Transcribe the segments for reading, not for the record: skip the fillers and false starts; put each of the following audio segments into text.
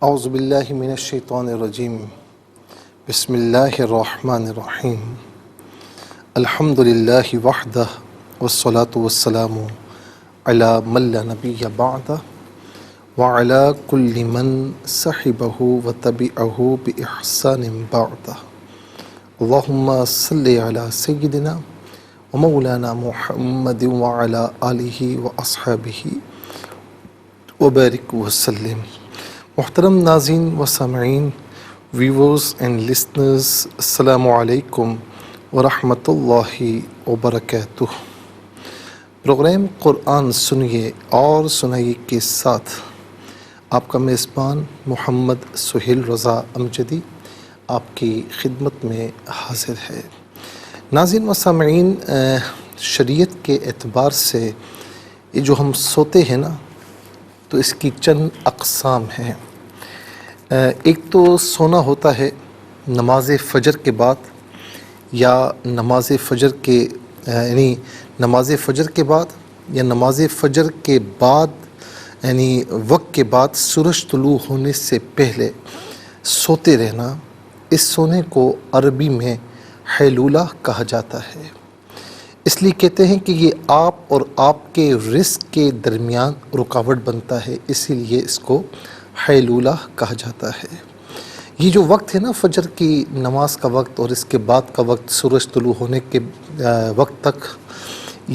اعوذ باللہ من الشیطان الرجیم بسم اللہ الرحمن الرحیم الحمد للہ وحدہ والصلاة والسلام علی من لا نبی بعدہ وعلی کل من صحبہ وتبعہ بإحسان بعدہ اللہم صلی علی سیدنا ومولانا محمد وعلی آلہ واصحابہ وبارک وسلم۔ محترم ناظرین و سامعین، ویورز اینڈ لسنرز، السلام علیکم ورحمۃ اللہ وبرکاتہ۔ پروگرام قرآن سنیے اور سنائیے کے ساتھ آپ کا میزبان محمد سہیل رضا امجدی آپ کی خدمت میں حاضر ہے۔ ناظرین و سامعین، شریعت کے اعتبار سے یہ جو ہم سوتے ہیں نا، تو اس کی چند اقسام ہیں۔ ایک تو سونا ہوتا ہے نماز فجر کے بعد، یا نماز فجر کے یعنی نماز فجر کے بعد یا نماز فجر کے بعد یعنی وقت کے بعد سورج طلوع ہونے سے پہلے سوتے رہنا۔ اس سونے کو عربی میں حیلولہ کہا جاتا ہے۔ اس لیے کہتے ہیں کہ یہ آپ اور آپ کے رزق کے درمیان رکاوٹ بنتا ہے، اسی لیے اس کو حیلولہ کہا جاتا ہے۔ یہ جو وقت ہے نا، فجر کی نماز کا وقت اور اس کے بعد کا وقت سورج طلوع ہونے کے وقت تک،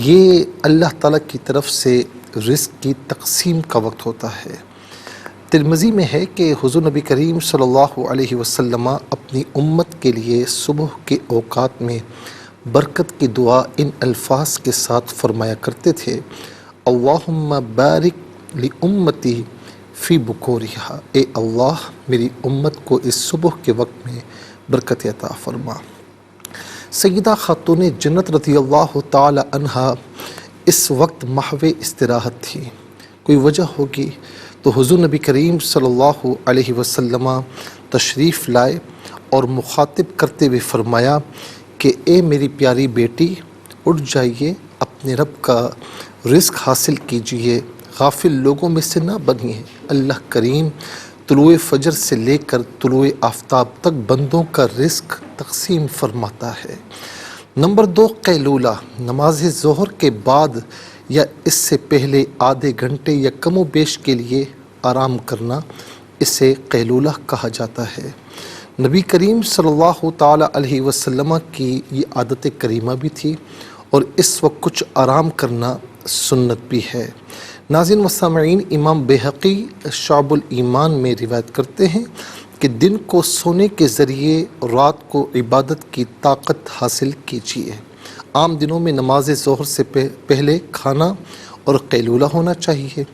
یہ اللہ تعالیٰ کی طرف سے رزق کی تقسیم کا وقت ہوتا ہے۔ ترمذی میں ہے کہ حضور نبی کریم صلی اللہ علیہ وسلم اپنی امت کے لیے صبح کے اوقات میں برکت کی دعا ان الفاظ کے ساتھ فرمایا کرتے تھے: اللہم بارک لامتی فی بکورہا، اے اللہ میری امت کو اس صبح کے وقت میں برکت عطا فرما۔ سیدہ خاتون جنت رضی اللہ تعالی عنہا اس وقت محو استراحت تھی۔ کوئی وجہ ہوگی تو حضور نبی کریم صلی اللہ علیہ وسلم تشریف لائے اور مخاطب کرتے ہوئے فرمایا کہ اے میری پیاری بیٹی، اٹھ جائیے، اپنے رب کا رزق حاصل کیجیے، غافل لوگوں میں سے نہ بنیے۔ اللہ کریم طلوع فجر سے لے کر طلوع آفتاب تک بندوں کا رزق تقسیم فرماتا ہے۔ نمبر 2، قیلولہ، نماز ظہر کے بعد یا اس سے پہلے آدھے گھنٹے یا کم و بیش کے لیے آرام کرنا، اسے قیلولہ کہا جاتا ہے۔ نبی کریم صلی اللہ تعالی علیہ وسلم کی یہ عادت کریمہ بھی تھی، اور اس وقت کچھ آرام کرنا سنت بھی ہے۔ ناظرین و سامعین، امام بہقی شعب الایمان میں روایت کرتے ہیں کہ دن کو سونے کے ذریعے رات کو عبادت کی طاقت حاصل کیجیے۔ عام دنوں میں نماز ظہر سے پہلے کھانا اور قیلولہ ہونا چاہیے۔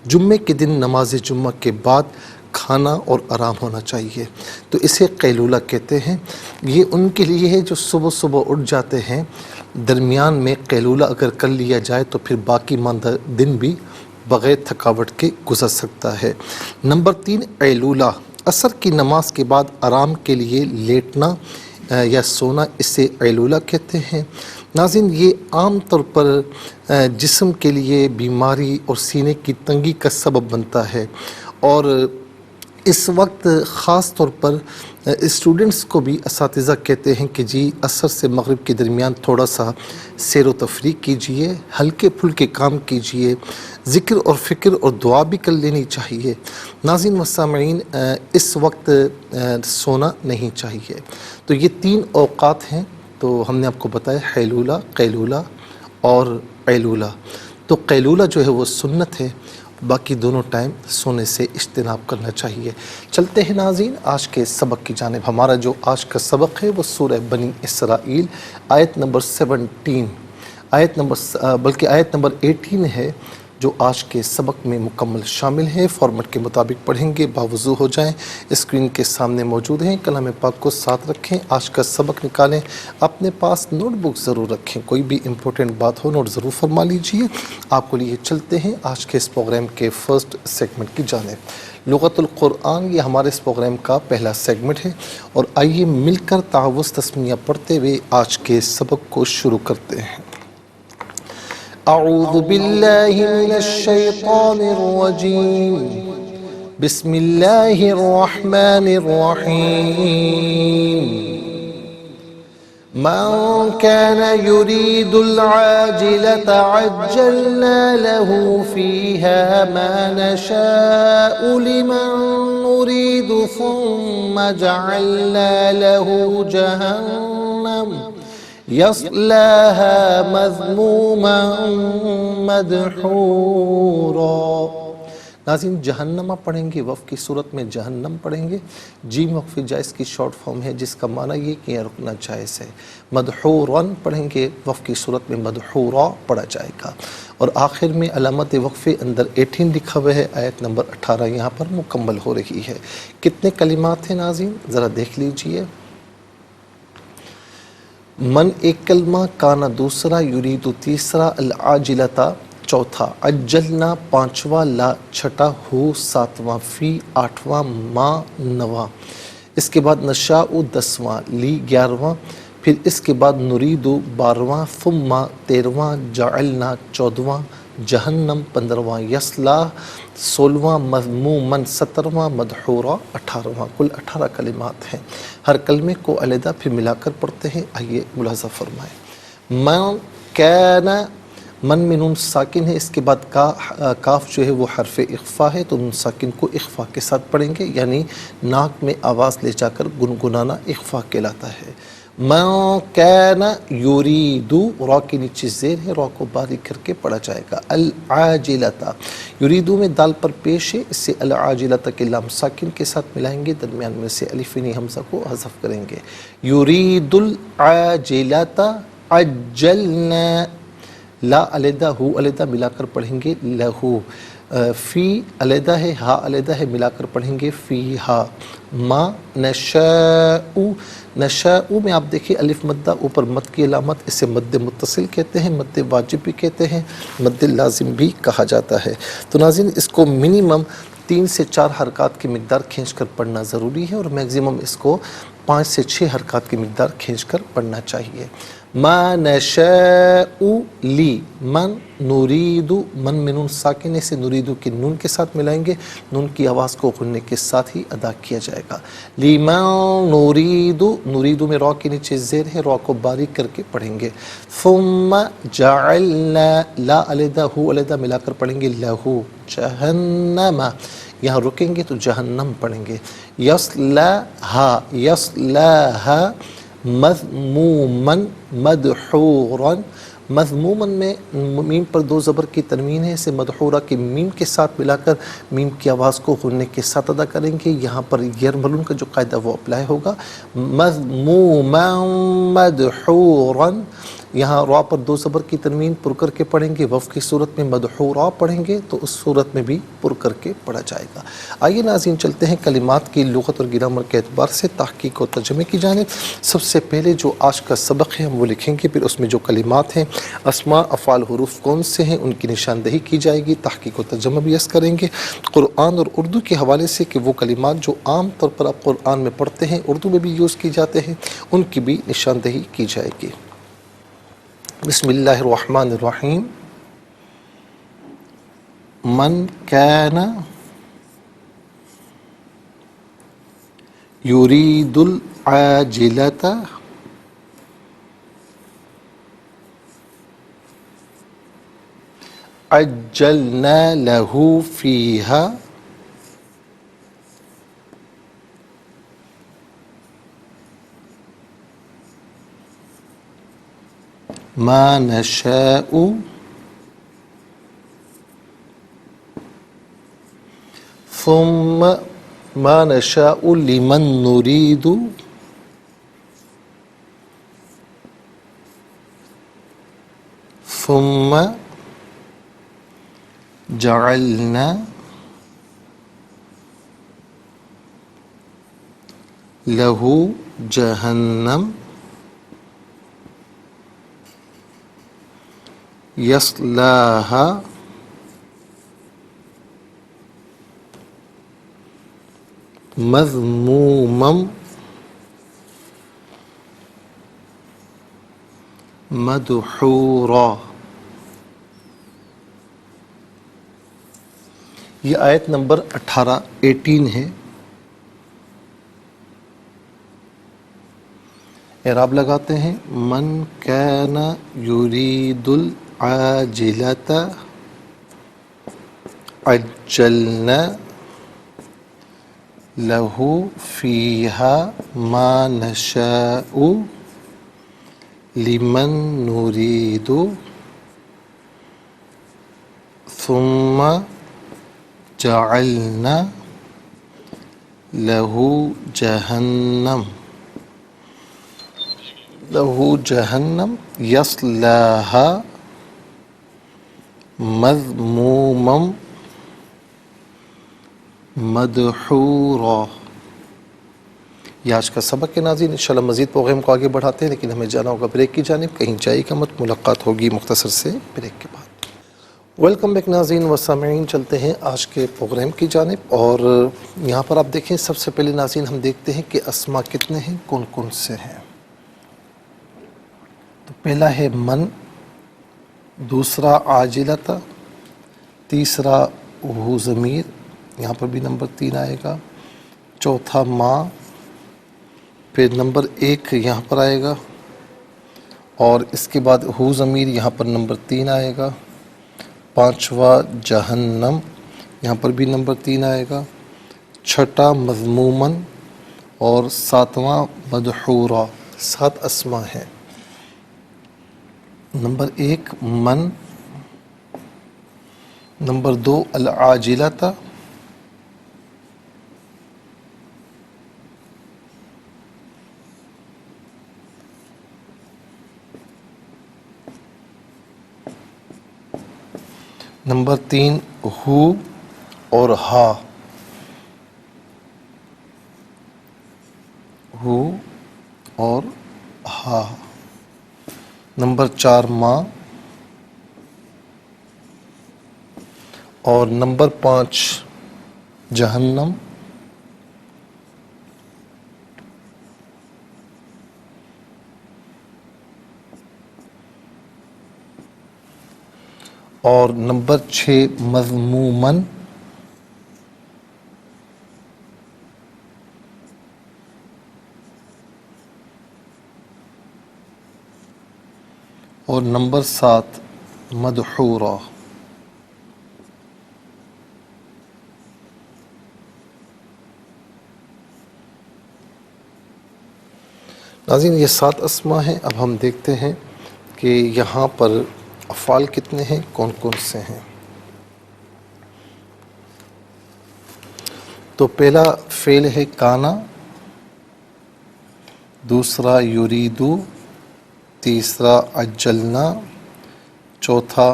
جمعے کے دن نماز جمعہ کے بعد کھانا اور آرام ہونا چاہیے، تو اسے قیلولہ کہتے ہیں۔ یہ ان کے لیے ہے جو صبح صبح اٹھ جاتے ہیں۔ درمیان میں قیلولہ اگر کر لیا جائے تو پھر باقی ماندہ دن بھی بغیر تھکاوٹ کے گزر سکتا ہے۔ نمبر 3، قیلولہ، عصر کی نماز کے بعد آرام کے لیے لیٹنا یا سونا، اسے قیلولہ کہتے ہیں۔ ناظرین، یہ عام طور پر جسم کے لیے بیماری اور سینے کی تنگی کا سبب بنتا ہے، اور اس وقت خاص طور پر اسٹوڈنٹس کو بھی اساتذہ کہتے ہیں کہ جی عصر سے مغرب کے درمیان تھوڑا سا سیر و تفریح کیجیے، ہلکے پھلکے کام کیجیے، ذکر اور فکر اور دعا بھی کر لینی چاہیے۔ ناظرین و سامعین، اس وقت سونا نہیں چاہیے۔ تو یہ 3 اوقات ہیں، تو ہم نے آپ کو بتایا حیلولہ، قیلولہ اور قیلولہ۔ تو قیلولہ جو ہے وہ سنت ہے، باقی دونوں ٹائم سونے سے اجتناب کرنا چاہیے۔ چلتے ہیں ناظرین آج کے سبق کی جانب۔ ہمارا جو آج کا سبق ہے وہ سورہ بنی اسرائیل آیت نمبر 17، آیت نمبر 18 ہے، جو آج کے سبق میں مکمل شامل ہے۔ فارمیٹ کے مطابق پڑھیں گے، باوضو ہو جائیں، اسکرین کے سامنے موجود ہیں۔ کلام پاک کو ساتھ رکھیں، آج کا سبق نکالیں، اپنے پاس نوٹ بک ضرور رکھیں، کوئی بھی امپورٹنٹ بات ہو نوٹ ضرور فرما لیجیے۔ آپ کو لیے چلتے ہیں آج کے اس پروگرام کے فرسٹ سیگمنٹ کی جانب۔ لغت القرآن، یہ ہمارے اس پروگرام کا پہلا سیگمنٹ ہے، اور آئیے مل کر تعوذ تسمیہ پڑھتے ہوئے آج کے سبق کو شروع کرتے ہیں۔ اعوذ باللہ من الشیطان الرجیم، بسم اللہ الرحمن الرحیم من كان يريد العاجلة عجلنا له فيها ما نشاء لمن نريد ثم جعلنا له جهنم يصلاها مذموما مدحورا۔ ناظرین جہنمہ پڑھیں گے، وقف کی صورت میں جہنم پڑھیں گے۔ جیم وقف جائز کی شارٹ فارم ہے جس کا معنی یہ کہ یہ رکنا جائز ہے۔ مدحورن پڑھیں گے، وقف کی صورت میں مدحورا پڑھا جائے گا۔ اور آخر میں علامت وقف اندر 18 لکھا ہوا ہے، آیت نمبر 18 یہاں پر مکمل ہو رہی ہے۔ کتنے کلمات ہیں ناظرین ذرا دیکھ لیجئے۔ من ایک کلمہ، کانا دوسرا، یرید تیسرا، العاجلتا چوتھا، عجلنا پانچواں، لا چھٹا، ہو ساتواں، فی آٹھواں، ما نواں، اس کے بعد نشاء 10واں، لی 11واں، پھر اس کے بعد نرید 12واں، ثم 13واں، جعلنا 14واں، جہنم 15واں، یصلا 16واں، مذمومن 17واں، مدحورا 18واں۔ کل 18 کلمات ہیں۔ ہر کلمے کو علیحدہ پھر ملا کر پڑھتے ہیں، آئیے ملاحظہ فرمائیں۔ من کان، من میں نون ساکن ہے، اس کے بعد کاف جو ہے وہ حرف اخفا ہے، تو نون ساکن کو اخفا کے ساتھ پڑھیں گے، یعنی ناک میں آواز لے جا کر گنگنانا اخفا کہلاتا ہے۔ من کان یرید، را کے نیچے زیر ہے، را کو باریک کر کے پڑھا جائے گا۔ العاجلتا، یریدو میں دال پر پیش ہے، اس سے العاجلتا کے لام ساکن کے ساتھ ملائیں گے، درمیان میں سے الفینی حمزہ کو حذف کریں گے۔ یرید العاجلتا عجلنا، لا علیحدہ، ہو علیحدہ ملا کر پڑھیں گے لہو، فی علیحدہ ہے، ہا علیحدہ ہے ملا کر پڑھیں گے فی ہا، ما نشاء، نشاء میں آپ دیکھیں الف مدہ اوپر مد کی علامت، اسے مد متصل کہتے ہیں، مد واجب بھی کہتے ہیں، مد لازم بھی کہا جاتا ہے۔ تو ناظرین اس کو منیمم 3 سے 4 حرکات کی مقدار کھینچ کر پڑھنا ضروری ہے، اور میکزیمم اس کو 5 سے 6 حرکات کی مقدار کھینچ کر پڑھنا چاہیے۔ ما نشاء لی، من نرید، من میں نون ساکن سے نریدو کے نون کے ساتھ ملائیں گے، نون کی آواز کو غننے کے ساتھ ہی ادا کیا جائے گا۔ لیمن نرید، نریدو میں را کے نیچے زیر ہے، را کو باریک کر کے پڑھیں گے۔ ثم جعلنا، لا علیحدہ، ہو علیحدہ ملا کر پڑھیں گے لہو، جہنم، یہاں رکیں گے تو جہنم پڑھیں گے۔ یصلاھا، یصلاھا مذمومن مدحورا، مذمومن میں میم پر 2 زبر کی تنوین ہے، اسے مدحورہ کے میم کے ساتھ ملا کر میم کی آواز کو غننے کے ساتھ ادا کریں گے۔ یہاں پر یرملون کا جو قاعدہ وہ اپلائی ہوگا۔ مذموما مدحورا، یہاں را پر 2 زبر کی تنوین پر کر کے پڑھیں گے، وقف کی صورت میں مدحورا پڑھیں گے تو اس صورت میں بھی پر کر کے پڑھا جائے گا۔ آئیے ناظرین چلتے ہیں کلمات کی لغت اور گرامر کے اعتبار سے تحقیق اور ترجمے کی جانب۔ سب سے پہلے جو آج کا سبق ہے ہم وہ لکھیں گے، پھر اس میں جو کلمات ہیں، اسماء، افعال، حروف کون سے ہیں ان کی نشاندہی کی جائے گی، تحقیق و ترجمہ بھی اس کریں گے، قرآن اور اردو کے حوالے سے کہ وہ کلمات جو عام طور پر آپ قرآن میں پڑھتے ہیں، اردو میں بھی یوز کی جاتے ہیں، ان کی بھی نشاندہی کی جائے گی۔ بسم اللہ الرحمن الرحیم۔ من کان یرید العاجلۃ عجلنا له فیہا ما نشاء ثم ما نشاء لمن نريد ثم جعلنا له جهنم يصلاها مذموما مدحورا۔ یہ آیت نمبر 18 ہے. اعراب لگاتے ہیں. من کان یرید العاجلۃ عجلنا لہ فیہا ما نشاء لمن نرید ثم جعلنا لہ جہنم یصلاھا مذموما مدحورا. یہ آج کا سبق کے ناظرین. انشاءاللہ مزید پروگرام کو آگے بڑھاتے ہیں، لیکن ہمیں جانا ہوگا بریک کی جانب. کہیں جائے کا مت، ملاقات ہوگی مختصر سے بریک کے بعد. ویلکم بیک ناظرین و سامعین. چلتے ہیں آج کے پروگرام کی جانب، اور یہاں پر آپ دیکھیں سب سے پہلے ناظرین ہم دیکھتے ہیں کہ اسما کتنے ہیں، کون کون سے ہیں. تو پہلا ہے من، دوسرا عاجلتا، تیسرا ہو ضمیر، یہاں پر بھی نمبر 3 آئے گا، چوتھا ما، پھر نمبر 1 یہاں پر آئے گا، اور اس کے بعد ہو ضمیر یہاں پر نمبر 3 آئے گا، پانچواں جہنم، یہاں پر بھی نمبر 3 آئے گا، چھٹا مذمومن، اور ساتواں مدحورا. 7 اسما ہیں. نمبر 1 من، نمبر 2 العاجلتا، نمبر 3 ہو اور ہا، ہو اور ہا. نمبر 4 ماں، اور نمبر 5 جہنم، اور نمبر 6 مذمومن، اور نمبر 7 مدحورا. ناظرین یہ 7 اسما ہیں. اب ہم دیکھتے ہیں کہ یہاں پر افعال کتنے ہیں، کون کون سے ہیں. تو پہلا فعل ہے کانا، دوسرا یریدو، تیسرا عجلنا، چوتھا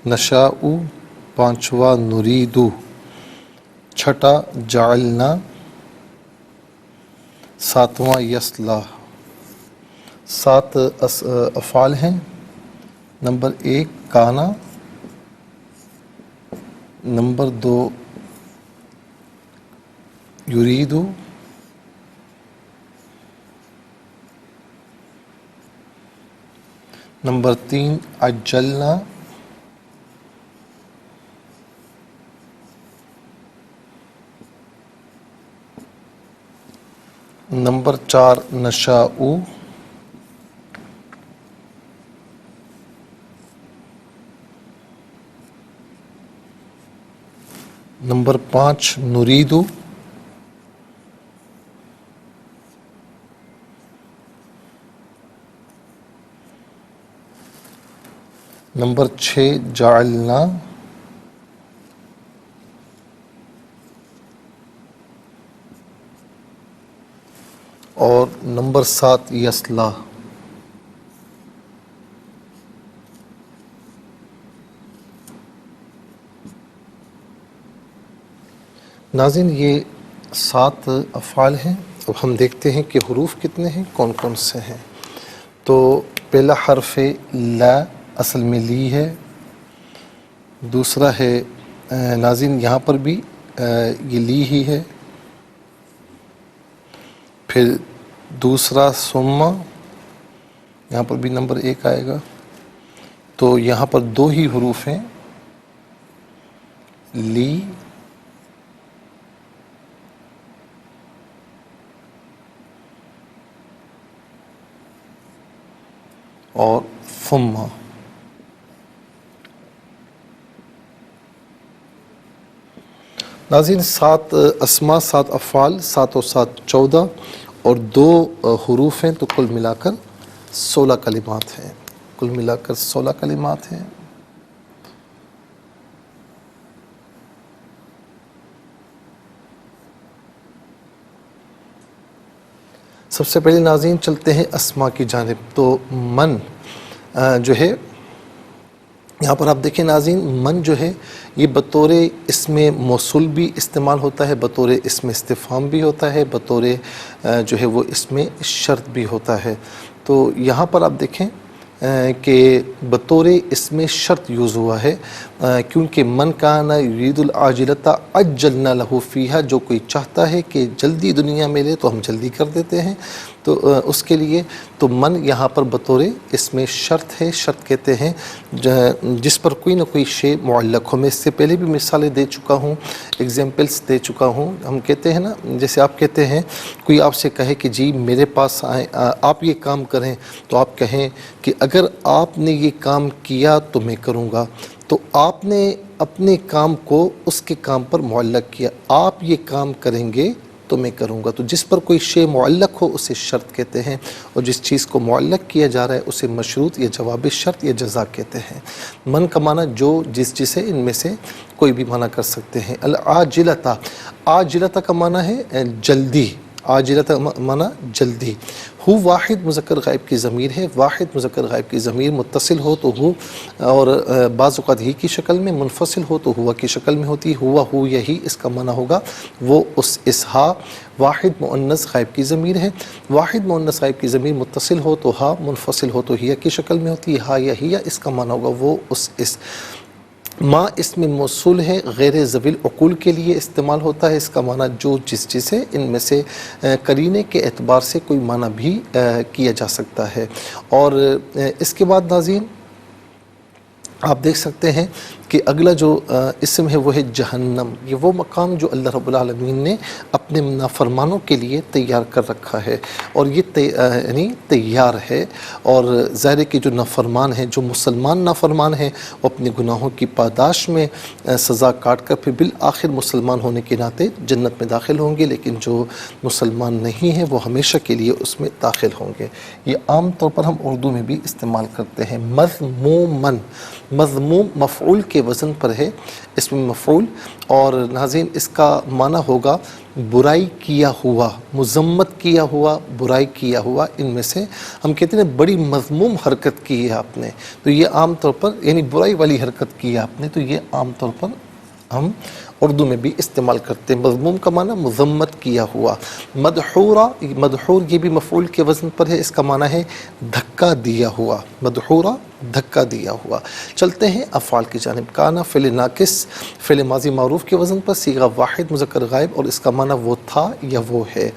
نشاء، پانچواں نریدو، چھٹا جعلنا، ساتواں یصلاح. 7 افعال ہیں. نمبر 1 کانا، نمبر 2 یریدو، نمبر 3 عجلنا، نمبر 4 نشاء، نمبر 5 نریدو، نمبر 6 جعلنا، اور نمبر 7 یصلاح. ناظرین یہ 7 افعال ہیں. اب ہم دیکھتے ہیں کہ حروف کتنے ہیں، کون کون سے ہیں. تو پہلا حرف لا، اصل میں لی ہے. دوسرا ہے ناظرین یہاں پر بھی یہ لی ہی ہے. پھر دوسرا ثم، یہاں پر بھی نمبر 1 آئے گا. تو یہاں پر 2 ہی حروف ہیں. لی اور ثم. ناظرین 7 اسما، 7 افعال، 7 اور 7 14 اور 2 حروف ہیں، تو کل ملا کر 16 کلمات ہیں. کل ملا کر 16 کلمات ہیں. سب سے پہلے ناظرین چلتے ہیں اسما کی جانب. تو من جو ہے یہاں پر آپ دیکھیں ناظرین، من جو ہے یہ بطور اسم موصول بھی استعمال ہوتا ہے، بطور اسم استفہام بھی ہوتا ہے، بطور جو ہے وہ اسم شرط بھی ہوتا ہے. تو یہاں پر آپ دیکھیں کہ بطور اسم شرط یوز ہوا ہے، کیونکہ من کان یرید العاجلۃ عجلنا لہ فیہا، جو کوئی چاہتا ہے کہ جلدی دنیا میں لے تو ہم جلدی کر دیتے ہیں. تو اس کے لیے تو من یہاں پر بطور اسم شرط ہے. شرط کہتے ہیں جس پر کوئی نہ کوئی شے معلق ہو. میں اس سے پہلے بھی مثالیں دے چکا ہوں، ایگزامپلس دے چکا ہوں. ہم کہتے ہیں نا، جیسے آپ کہتے ہیں کوئی آپ سے کہے کہ جی میرے پاس آئیں، آپ یہ کام کریں، تو آپ کہیں کہ اگر آپ نے یہ کام کیا تو میں کروں گا. تو آپ نے اپنے کام کو اس کے کام پر معلق کیا، آپ یہ کام کریں گے تو میں کروں گا. تو جس پر کوئی شے معلق ہو اسے شرط کہتے ہیں، اور جس چیز کو معلق کیا جا رہا ہے اسے مشروط یا جواب شرط یا جزا کہتے ہیں. من کا معنی جو جس ان میں سے کوئی بھی معنی کر سکتے ہیں. العاجلۃ، عاجلۃ کا معنی ہے جلدی. عاجلۃ معنی جلدی. ہو واحد مذکر غائب کی ضمیر ہے. واحد مذکر غائب کی ضمیر متصل ہو تو ہو، اور بعض اوقات ہی کی شکل میں، منفصل ہو تو ہوا کی شکل میں ہوتی. ہوا، ہو، یہی اس کا معنی ہوگا وہ اس ہا. واحد مؤنث غائب کی ضمیر ہے. واحد مؤنث غائب کی ضمیر متصل ہو تو ہا، منفصل ہو تو ہیا کی شکل میں ہوتی ہے. ہا یا ہیا اس کا معنی ہوگا وہ اس. ما اسم موصول ہے، غیر ذوی العقول کے لیے استعمال ہوتا ہے. اس کا معنی جو جس ہے، ان میں سے قرینے کے اعتبار سے کوئی معنی بھی کیا جا سکتا ہے. اور اس کے بعد ناظرین آپ دیکھ سکتے ہیں کہ اگلا جو اسم ہے وہ ہے جہنم. یہ وہ مقام جو اللہ رب العالمین نے اپنے نافرمانوں کے لیے تیار کر رکھا ہے، اور یہ یعنی تیار ہے. اور ظاہر کہ جو نافرمان ہیں، جو مسلمان نافرمان ہیں، وہ اپنے گناہوں کی پاداش میں سزا کاٹ کر پھر بالآخر مسلمان ہونے کے ناطے جنت میں داخل ہوں گے. لیکن جو مسلمان نہیں ہیں وہ ہمیشہ کے لیے اس میں داخل ہوں گے. یہ عام طور پر ہم اردو میں بھی استعمال کرتے ہیں. مذمومن، مذموم مفعول کے وزن پر ہے، اسم مفعول. اور ناظرین اس کا معنی ہوگا برائی کیا ہوا، مذمت کیا ہوا، برائی کیا ہوا. ان میں سے ہم کہتے ہیں بڑی مذموم حرکت کی ہے آپ نے، تو یہ عام طور پر یعنی برائی والی حرکت کی ہے آپ نے، تو یہ عام طور پر ہم اردو میں بھی استعمال کرتے ہیں. مذموم کا معنی مذمت کیا ہوا. مدحورہ، مدحور یہ بھی مفعول کے وزن پر ہے. اس کا معنی ہے دھکا دیا ہوا. مدحورہ دھکا دیا ہوا. چلتے ہیں افعال کی جانب. کانا فعل ناقص، فعل ماضی معروف کے وزن پر، صیغہ واحد مذکر غائب، اور اس کا معنی وہ تھا یا وہ ہے.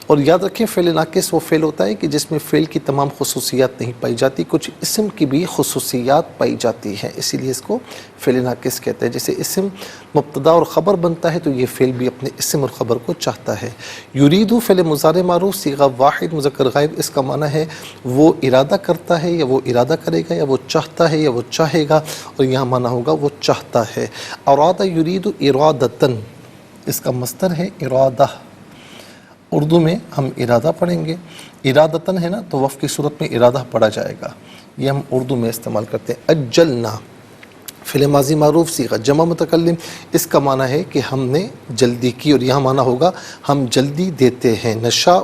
اور یاد رکھیں فعل ناقص وہ فعل ہوتا ہے کہ جس میں فعل کی تمام خصوصیات نہیں پائی جاتی، کچھ اسم کی بھی خصوصیات پائی جاتی ہیں، اسی لیے اس کو فعل ناقص کہتے ہیں. جیسے اسم مبتدا اور خبر بنتا ہے تو یہ فعل بھی اپنے اسم اور خبر کو چاہتا ہے. یریدو فعل مضارع معروف، صیغہ واحد مذکر غائب، اس کا معنی ہے وہ ارادہ کرتا ہے یا وہ ارادہ کرے گا، یا وہ چاہتا ہے یا وہ چاہے گا، اور یہاں معنی ہوگا وہ چاہتا ہے. ارادہ یریدو ارادتن، اس کا مصدر ہے ارادہ. اردو میں ہم ارادہ پڑھیں گے، ارادتن ہے نا تو وقف کی صورت میں ارادہ پڑھا جائے گا. یہ ہم اردو میں استعمال کرتے ہیں. اجلنا فعل ماضی معروف صیغہ جمع متکلم، اس کا معنی ہے کہ ہم نے جلدی کی، اور یہاں معنی ہوگا ہم جلدی دیتے ہیں. نشاء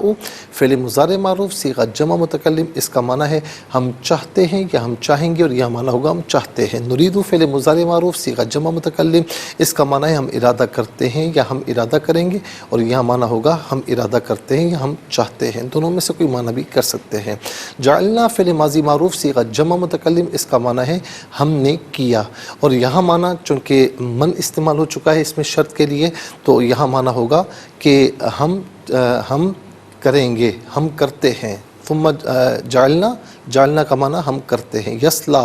فعل مضارع معروف صیغہ جمع متکلم، اس کا معنی ہے ہم چاہتے ہیں یا ہم چاہیں گے، اور یہاں معنی ہوگا ہم چاہتے ہیں. نرید فعل مضارع معروف صیغہ جمع متکلم، اس کا معنی ہے ہم ارادہ کرتے ہیں یا ہم ارادہ کریں گے، اور یہاں معنی ہوگا ہم ارادہ کرتے ہیں یا ہم چاہتے ہیں. دونوں میں سے کوئی معنی بھی کر سکتے ہیں. جعلنا فعل ماضی معروف صیغہ جمع متکلم، اس کا معنی ہے ہم نے کیا، اور یہاں معنی چونکہ من استعمال ہو چکا ہے اس میں شرط کے لیے، تو یہاں معنی ہوگا کہ ہم کریں گے، ہم کرتے ہیں. ثم جعلنا، جعلنا کا معنی ہم کرتے ہیں. یسلا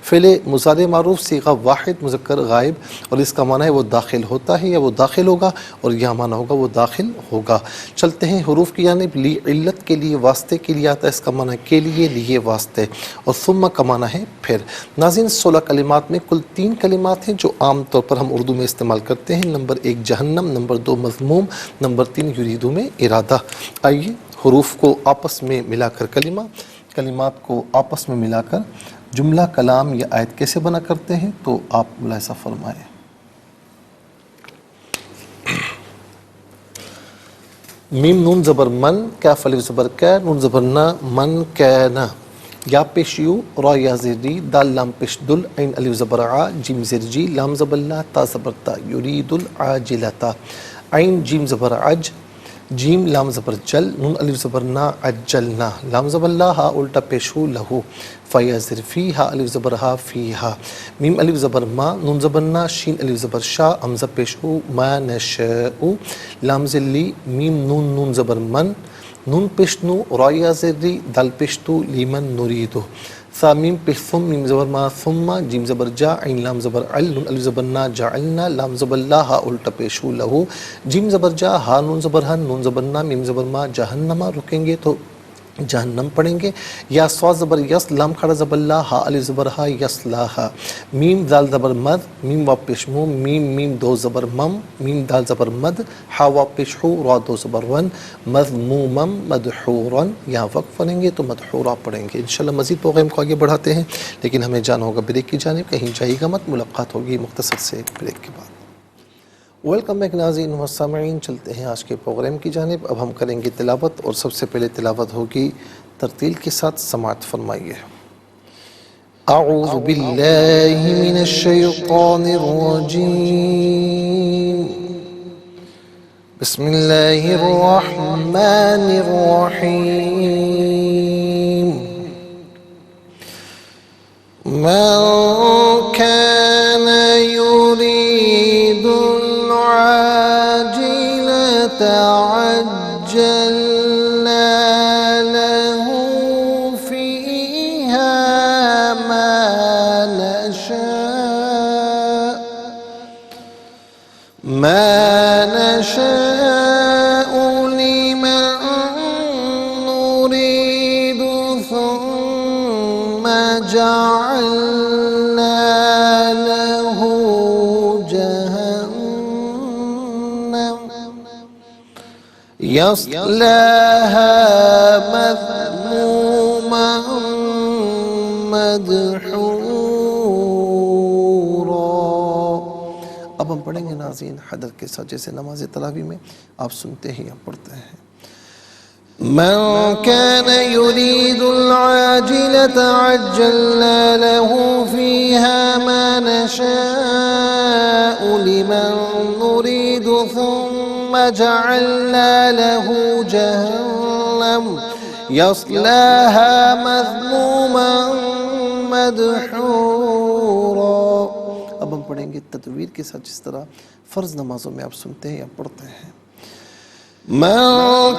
فعل مضارع معروف صیغہ واحد مذکر غائب، اور اس کا معنی ہے وہ داخل ہوتا ہے یا وہ داخل ہوگا، اور یہاں معنی ہوگا وہ داخل ہوگا. چلتے ہیں حروف کی جانب. لی علت کے لیے واسطے کے لیے آتا ہے، اس کا معنی کے لیے، لیے واسطے، اور ثم کا معنی ہے پھر. ناظرین 16 کلمات میں کل 3 کلمات ہیں جو عام طور پر ہم اردو میں استعمال کرتے ہیں. نمبر 1 جہنم، نمبر 2 مذموم، نمبر 3 یریدو میں ارادہ. آئیے حروف کو آپس میں ملا کر کلمات کو آپس میں ملا کر جملہ، کلام یا آیت کیسے بنا کرتے ہیں تو آپ ملاحظہ فرمائیں. میم نون زبر من، کاف الف زبر کا، نون زبر نا، من کانا. یا پیش یو، را یا زیر ری، دال لام پیش دل، عین الف زبر ع، جیم زیر جی، لام زبر لا، تا زبر تا، یرید العاجلتا. عین جیم زبر عج، جیم لام زبر جل، نون الف زبر نا، عجلنا. لام زبر لا، ہا الٹا پیش ہو، لہو. فیا زر فی، ہا الف زبر ہا، فیہا. میم الف زبر ما، نون زبر نا، شین الف زبر شا، حمزہ پیش ہو، ما نشاء. لام زر لی، میم نون، نون زبر من، نون پیش نو، را یا زر ری، دال پیش تو، لیمن نریدو. ثا میم پیش ثم، میم زبر ما، ثم، جیم زبر جا، عین لام زبر عل، نون الف زبر نا، جعلنا. لام زبر لا، ہا الٹا پیش ہو، لہو. جیم زبر جا، ہا نون زبر ہن، نون زبر نا، میم زبر ما، جہنما. رکیں گے تو جہنم پڑھیں گے. یا سوا زبر یس، لام کھڑا زبر لا، ہا الف زبر ہا، یسلاہا. میم دال زبر مد، میم واو پیش مو، میم دو زبر مم، میم دال زبر مد، ہا واو پیش ہو، را دو زبر ون، مذمومم مدحورن. یہاں وقف پڑھیں گے تو مدحورا پڑھیں گے. انشاءاللہ مزید پروگرام کو آگے بڑھاتے ہیں، لیکن ہمیں جانا ہوگا بریک کی جانب. کہیں جائیے گا مت، ملاقات ہوگی مختصر سے بریک کے بعد. ویلکم بیک ناظرین و سامعین، چلتے ہیں آج کے پروگرام کی جانب. اب ہم کریں گے تلاوت، اور سب سے پہلے تلاوت ہوگی ترتیل کے ساتھ. سماعت فرمائیے. اعوذ باللہ من الشیطان الرجیم، بسم اللہ الرحمن الرحیم. من كان يريد العاجلة عجلنا له فيها ما نشاء لمن نريد ثم جعلنا له جهنم يصلاها مذموما مدحورا. اب ہم پڑھیں گے ناظرین حدر کے ساتھ، جیسے نماز تراویح میں آپ سنتے ہیں یا پڑھتے ہیں. من كان يريد العاجلة عجلنا له فيها ما نشاء لمن نريد ثم جعلنا له جهنم يصلاها مذموما مدحورا. اب ہم پڑھیں گے تدویر کے ساتھ، جس طرح فرض نمازوں میں آپ سنتے ہیں یا پڑھتے ہیں. من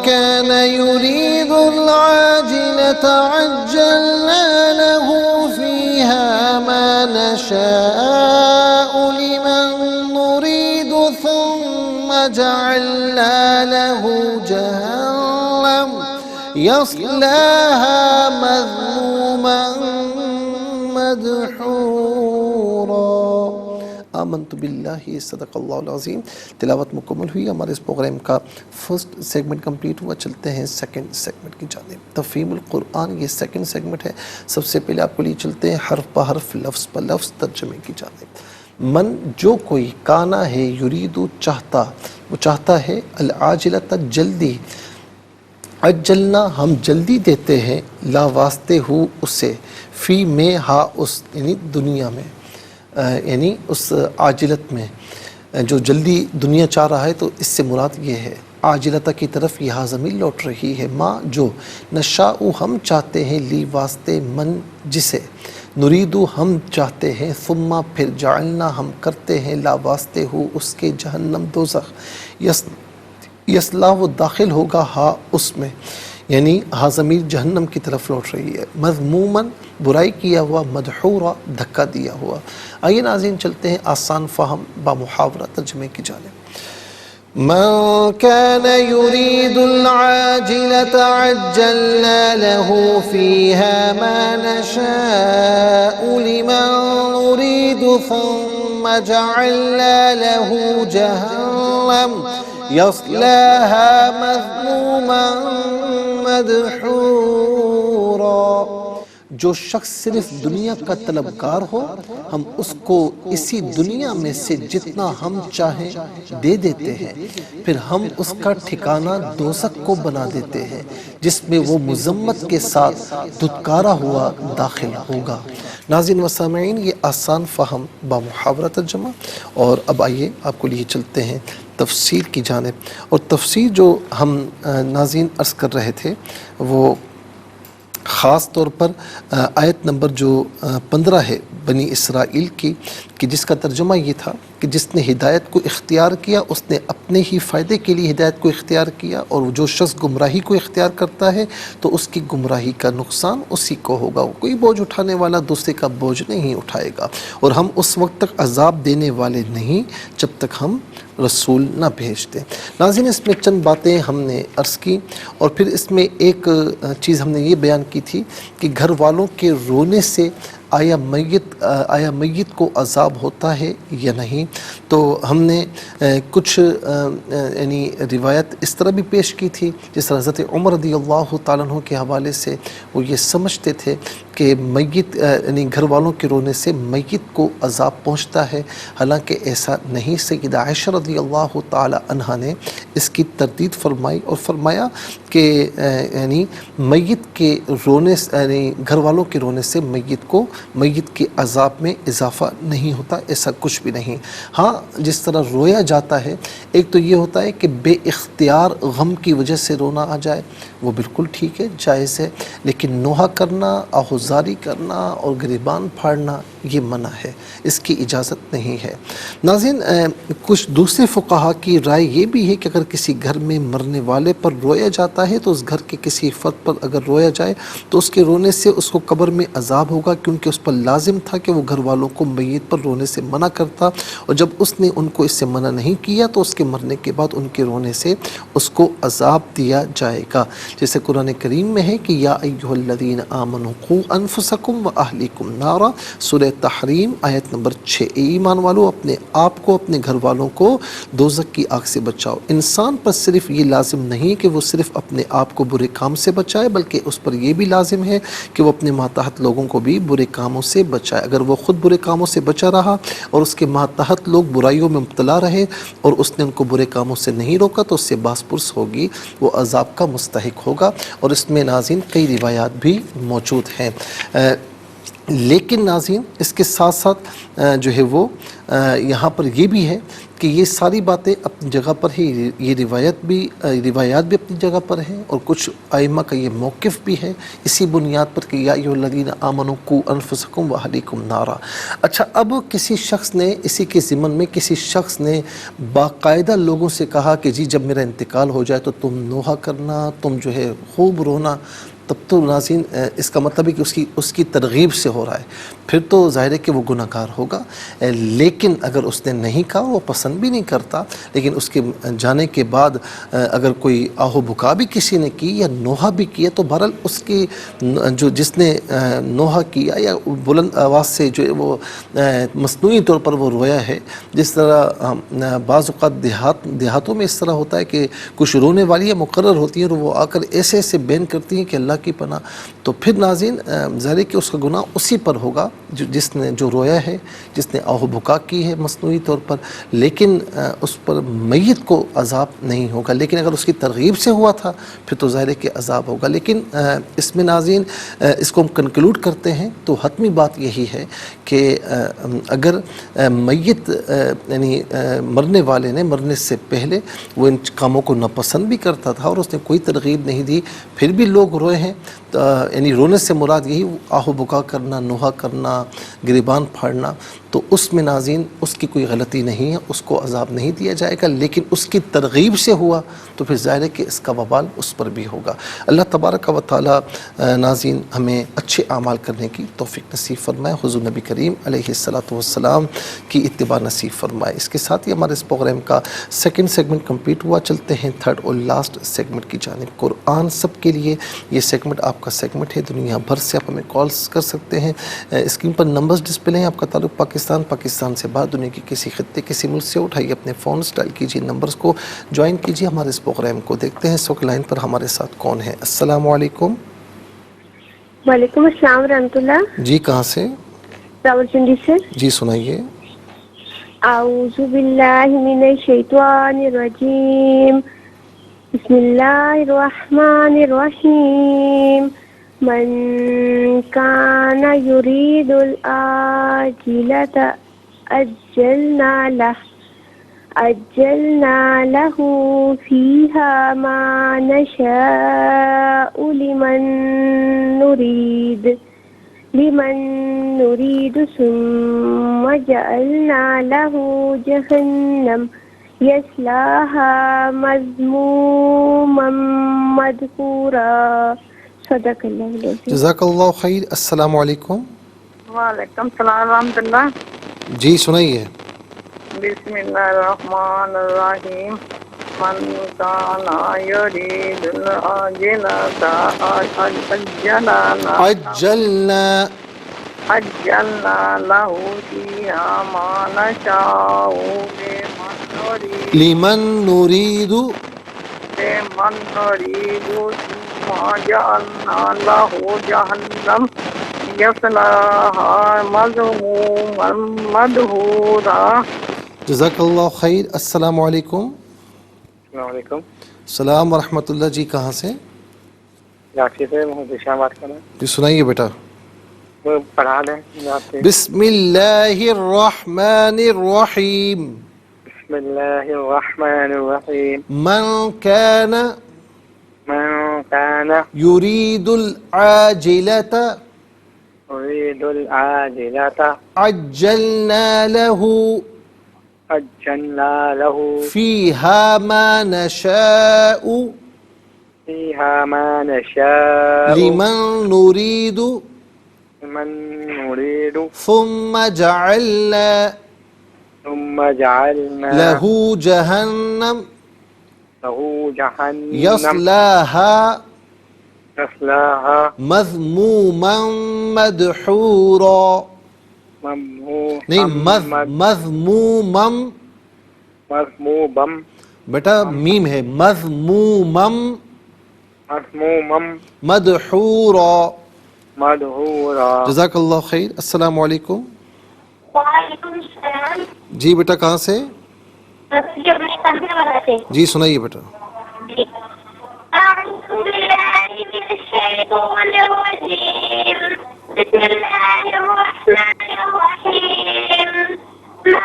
كان يريد العاجلة عجلنا له فيها ما نشاء لمن نريد ثم جعلنا له جهنم يصلاها مذموما مدحورا. آمنت باللہ صدق اللہ العظیم. تلاوت مکمل ہوئی. ہمارے اس پروگرام کا فرسٹ سیگمنٹ کمپلیٹ ہوا. چلتے ہیں سیکنڈ سیگمنٹ کی جانب. تفہیم القرآن یہ سیکنڈ سیگمنٹ ہے. سب سے پہلے آپ کو لیے چلتے ہیں حرف پہ حرف، لفظ پہ لفظ ترجمے کی جانب. من جو کوئی، کانا ہے، یریدو چاہتا، وہ چاہتا ہے، العاجلۃ جلدی، عجلنا ہم جلدی دیتے ہیں، لا واسطے ہو اسے، فی میں، ہا اس، یعنی دنیا میں، یعنی اس عاجلت میں جو جلدی دنیا چاہ رہا ہے، تو اس سے مراد یہ ہے عاجلتا کی طرف یہاں ضمیر لوٹ رہی ہے. ما جو، نشاء ہم چاہتے ہیں، لی واسطے، من جسے، نریدو ہم چاہتے ہیں، ثم پھر، جعلنا ہم کرتے ہیں، لا واسطے ہو اس کے، جہنم دوزخ، یسلا وہ داخل ہوگا، ہا اس میں، یعنی ضمیر جہنم کی طرف لوٹ رہی ہے، مذموماً برائی کیا ہوا، مدحورا دھکا دیا ہوا۔ آئیے ناظرین چلتے ہیں آسان فہم با محاورہ ترجمے کی جانب۔ من كان يريد العاجلة عجلنا له فيها ما نشاء لمن نريد ثم جعلنا له جهنم يصلاها مذموما مدحورا۔ جو شخص صرف دنیا کا طلبگار ہو ہم اس کو اسی دنیا میں سے جتنا ہم چاہیں دے دیتے ہیں، پھر ہم اس کا ٹھکانہ دوزخ کو بنا دیتے ہیں جس میں وہ مذمت کے ساتھ دھتکارا ہوا داخل ہوگا۔ ناظرین و سامعین، یہ آسان فہم با محاورہ ترجمہ، اور اب آئیے آپ کو لیے چلتے ہیں تفسیر کی جانب۔ اور تفسیر جو ہم ناظرین عرض کر رہے تھے وہ خاص طور پر آیت نمبر جو 15 ہے بنی اسرائیل کی، کہ جس کا ترجمہ یہ تھا کہ جس نے ہدایت کو اختیار کیا اس نے اپنے ہی فائدے کے لیے ہدایت کو اختیار کیا، اور جو شخص گمراہی کو اختیار کرتا ہے تو اس کی گمراہی کا نقصان اسی کو ہوگا۔ کوئی بوجھ اٹھانے والا دوسرے کا بوجھ نہیں اٹھائے گا، اور ہم اس وقت تک عذاب دینے والے نہیں جب تک ہم رسول نہ بھیجتے۔ ناظرین، اس میں چند باتیں ہم نے عرض کی، اور پھر اس میں ایک چیز ہم نے یہ بیان کی تھی کہ گھر والوں کے رونے سے آیا میت کو عذاب ہوتا ہے یا نہیں۔ تو ہم نے کچھ یعنی روایت اس طرح بھی پیش کی تھی، جس طرح حضرت عمر رضی اللہ تعالیٰ عنہ کے حوالے سے وہ یہ سمجھتے تھے کہ میت یعنی گھر والوں کے رونے سے میت کو عذاب پہنچتا ہے، حالانکہ ایسا نہیں۔ سیدہ عائشہ رضی اللہ تعالیٰ عنہا نے اس کی تردید فرمائی اور فرمایا کہ یعنی میت کے رونے یعنی گھر والوں کے رونے سے میت کے عذاب میں اضافہ نہیں ہوتا، ایسا کچھ بھی نہیں۔ ہاں، جس طرح رویا جاتا ہے، ایک تو یہ ہوتا ہے کہ بے اختیار غم کی وجہ سے رونا آ جائے، وہ بالکل ٹھیک ہے، جائز ہے، لیکن نوحہ کرنا، آہوزاری کرنا اور گریبان پھاڑنا یہ منع ہے، اس کی اجازت نہیں ہے۔ ناظرین، کچھ دوسرے فقہا کی رائے یہ بھی ہے کہ اگر کسی گھر میں مرنے والے پر رویا جاتا ہے تو اس گھر کے کسی فرد پر اگر رویا جائے تو اس کے رونے سے اس کو قبر میں عذاب ہوگا، کیونکہ اس پر لازم تھا کہ وہ گھر والوں کو میت پر رونے سے منع کرتا، اور جب اس نے ان کو اس سے منع نہیں کیا تو اس کے مرنے کے بعد ان کے رونے سے اس کو عذاب دیا جائے گا۔ جیسے قرآن کریم میں ہے کہ یا ایھا الذین آمنوا قوا انفسکم واہلیکم نارا، سورہ تحریم آیت نمبر 6۔ ایمان والو، اپنے آپ کو، اپنے گھر والوں کو دوزخ کی آگ سے بچاؤ۔ انسان پر صرف یہ لازم نہیں کہ وہ صرف اپنے آپ کو برے کام سے بچائے، بلکہ اس پر یہ بھی لازم ہے کہ وہ اپنے ماتحت لوگوں کو بھی برے کاموں سے بچائے۔ اگر وہ خود برے کاموں سے بچا رہا اور اس کے ماتحت لوگ برائیوں میں مبتلا رہے اور اس نے ان کو برے کاموں سے نہیں روکا تو اس سے باس پرس ہوگی، وہ عذاب کا مستحق ہوگا، اور اس میں ناظرین کئی روایات بھی موجود ہیں۔ لیکن ناظرین، اس کے ساتھ ساتھ جو ہے وہ یہاں پر یہ بھی ہے کہ یہ ساری باتیں اپنی جگہ پر ہی، یہ روایات بھی اپنی جگہ پر ہیں، اور کچھ ائمہ کا یہ موقف بھی ہے اسی بنیاد پر کہ یا ایھا الذین آمنوا قوا انفسکم واہلیکم نارا۔ اچھا، اب کسی شخص نے، اسی کے ضمن میں کسی شخص نے باقاعدہ لوگوں سے کہا کہ جی جب میرا انتقال ہو جائے تو تم نوحہ کرنا، تم جو ہے خوب رونا، تب تو ناظرین اس کا مطلب ہے کہ اس کی ترغیب سے ہو رہا ہے، پھر تو ظاہر ہے کہ وہ گناہ گار ہوگا۔ لیکن اگر اس نے نہیں کہا، وہ پسند بھی نہیں کرتا، لیکن اس کے جانے کے بعد اگر کوئی آہو بکا بھی کسی نے کی یا نوحہ بھی کیا تو بہرحال اس کی جس نے نوحہ کیا یا بلند آواز سے جو ہے وہ مصنوعی طور پر وہ رویا ہے، جس طرح بعض اوقات دیہاتوں میں اس طرح ہوتا ہے کہ کچھ رونے والی مقرر ہوتی ہیں اور وہ آ کر ایسے ایسے بین کرتی ہیں کہ اللہ کی پناہ، تو پھر ناظرین ظاہر ہے کہ اس کا گناہ اسی پر ہوگا جس نے جو رویا ہے، جس نے آہ و بکا کی ہے مصنوعی طور پر، لیکن اس پر میت کو عذاب نہیں ہوگا۔ لیکن اگر اس کی ترغیب سے ہوا تھا پھر تو ظاہر ہے کہ عذاب ہوگا۔ لیکن اس میں ناظرین اس کو ہم کنکلوڈ کرتے ہیں تو حتمی بات یہی ہے کہ اگر میت یعنی مرنے والے نے مرنے سے پہلے وہ ان کاموں کو ناپسند بھی کرتا تھا اور اس نے کوئی ترغیب نہیں دی، پھر بھی لوگ روئے ہیں، یعنی رونے سے مراد یہی آہ و بکا کرنا، نوحہ کرنا، گریبان پھاڑنا، تو اس میں ناظرین اس کی کوئی غلطی نہیں ہے، اس کو عذاب نہیں دیا جائے گا، لیکن اس کی ترغیب سے ہوا تو پھر ظاہر ہے کہ اس کا وبال اس پر بھی ہوگا۔ اللہ تبارک و تعالی ناظرین ہمیں اچھے اعمال کرنے کی توفیق نصیب فرمائے، حضور نبی کریم علیہ الصلاۃ والسلام کی اتباع نصیب فرمائے۔ اس کے ساتھ ہی ہمارے اس پروگرام کا سیکنڈ سیگمنٹ کمپلیٹ ہوا۔ چلتے ہیں تھرڈ اور لاسٹ سیگمنٹ کی جانب۔ قرآن سب کے لیے یہ سیگمنٹ آپ کا سیگمنٹ ہے، دنیا بھر سے آپ ہمیں کالز کر سکتے ہیں، اسکرین پر نمبرز ڈسپلے ہیں، آپ کا تعلق پاکستان سے باہر دنیا کی کسی خطے کسی ملک سے اٹھائیے اپنے فون ڈائل کیجیے، نمبرز کو جوائن کیجیے ہمارے اس پروگرام کو۔ دیکھتے ہیں اس وقت لائن پر ہمارے ساتھ کون ہے۔ السلام علیکم۔ وعلیکم السلام ورحمۃ اللہ۔ جی کہاں سے؟ راولپنڈی سے۔ جی سنائیے۔ اعوذ باللہ من الشیطان الرجیم، بسم اللہ الرحمن الرحیم، من کان یرید العاجلۃ عجلنا له فيها ما نشاء لمن نريد ثم جعلنا له جهنم يصلاها مذموما مدحورا۔ صدق اللہ العظیم۔ جزاک اللہ خیر۔ السلام علیکم۔ وعلیکم السلام ورحمۃ اللہ۔ جی سنائیے۔ بسم اللہ الرحمن الرحیم، من کان یرید العاجلۃ عجلنا لہ فیہا ما نشاء لمن نريد ثم جعلنا لہ جہنم یصلاها مذموما مدحورا۔ جزاک اللہ خیر۔ السلام علیکم۔ السلام علیکم۔ السلام ورحمۃ اللہ۔ جی کہاں سے؟ لاٹھی سے محمد ذیشان بات کر رہے ہیں۔ جی سنائیے بیٹا۔ وہ پڑھا دیں آپ سے۔ بسم اللہ الرحمن الرحیم، بسم اللہ الرحمن الرحیم، من کان یرید العاجلۃ یرید العاجلۃ عجلنا له عجلنا له فیہا ما نشاء فیہا ما نشاء لمن نريد من نريد ثم جعلنا ثم جعلنا له جہنم له جہنم یصلاها مذموما مدحورا۔ نہیں مذموما، مذموما بیٹا میم ہے، مذموما مدحورا۔ مدحورا۔ جزاک اللہ خیر۔ السلام علیکم۔ وعلیکم السلام۔ جی بیٹا کہاں سے؟ جی سنائیے بیٹا۔ اعوذ باللہ من الشیطان الرجیم، بسم اللہ الرحمن الرحیم، من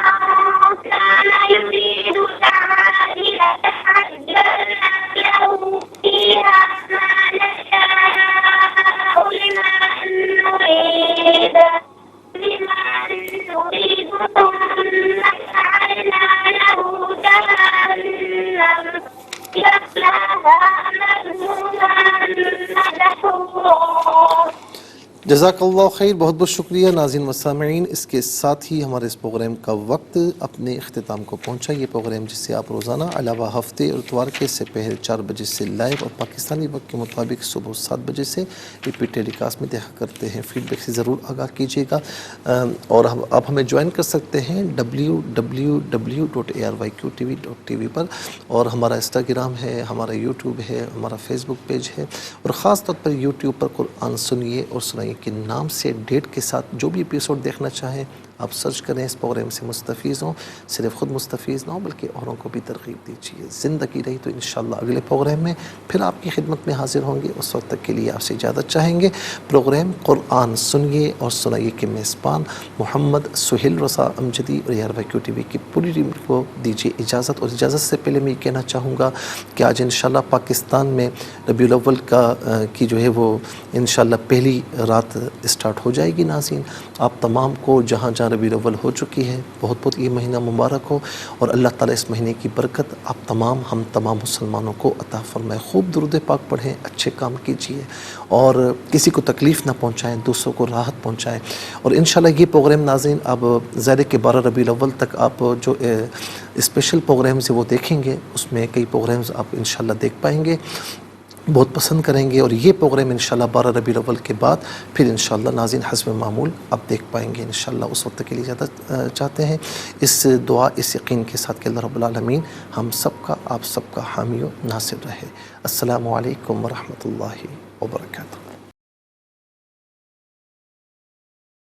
کان یرید العاجلۃ عجلنا له فیہا ما نشاء لمن نرید ثم جعلنا له جہنم جزاک اللہ خیر۔ بہت بہت شکریہ ناظرین و سامعین۔ اس کے ساتھ ہی ہمارے اس پروگرام کا وقت اپنے اختتام کو پہنچا۔ یہ پروگرام جس سے آپ روزانہ علاوہ ہفتے اور اتوار کے سپہر 4 بجے سے لائیو اور پاکستانی وقت کے مطابق صبح 7 بجے سے ریپیٹ ٹیلی کاسٹ میں دیکھا کرتے ہیں۔ فیڈ بیک سے ضرور آگاہ کیجیے گا، اور آپ ہمیں جوائن کر سکتے ہیں www.arYQTV.tv پر، اور ہمارا انسٹاگرام ہے، ہمارا یوٹیوب ہے، ہمارا فیس بک پیج ہے، اور خاص طور پر یوٹیوب پر قرآن سنیے اور سنائیے کے نام سے ڈیٹ کے ساتھ جو بھی ایپیسوڈ دیکھنا چاہیں آپ سرچ کریں، اس پروگرام سے مستفیض ہوں، صرف خود مستفیض نہ ہوں بلکہ اوروں کو بھی ترغیب دیجیے۔ زندگی رہی تو انشاءاللہ اگلے پروگرام میں پھر آپ کی خدمت میں حاضر ہوں گے، اس وقت تک کے لیے آپ سے اجازت چاہیں گے۔ پروگرام قرآن سنیے اور سنائیے کے میزبان محمد سہیل رضا امجدی اور AR YQ TV کی پوری ٹیم کو دیجیے اجازت، اور اجازت سے پہلے میں یہ کہنا چاہوں گا کہ آج انشاءاللہ پاکستان میں ربیع الاول کی جو ہے وہ انشاءاللہ پہلی رات اسٹارٹ ہو جائے گی۔ ناظرین، آپ تمام کو جہاں جہاں ربیع الاول ہو چکی ہے بہت بہت یہ مہینہ مبارک ہو، اور اللہ تعالیٰ اس مہینے کی برکت آپ تمام ہم تمام مسلمانوں کو عطا فرمائے۔ خوب درود پاک پڑھیں، اچھے کام کیجیے اور کسی کو تکلیف نہ پہنچائیں، دوسروں کو راحت پہنچائیں۔ اور انشاءاللہ یہ پروگرام ناظرین اب ظاہر ہے کہ 12 ربیع الاول تک آپ جو اسپیشل پروگرامز وہ دیکھیں گے، اس میں کئی پروگرامز آپ انشاءاللہ دیکھ پائیں گے، بہت پسند کریں گے، اور یہ پروگرام انشاءاللہ 12 ربیع الاول کے بعد پھر انشاءاللہ ناظرین حسب معمول آپ دیکھ پائیں گے انشاءاللہ۔ اس وقت کے لیے زیادہ چاہتے ہیں اس دعا، اس یقین کے ساتھ کہ اللہ رب العالمین ہم سب کا، آپ سب کا حامی و ناصر رہے۔ السلام علیکم ورحمۃ اللہ وبرکاتہ۔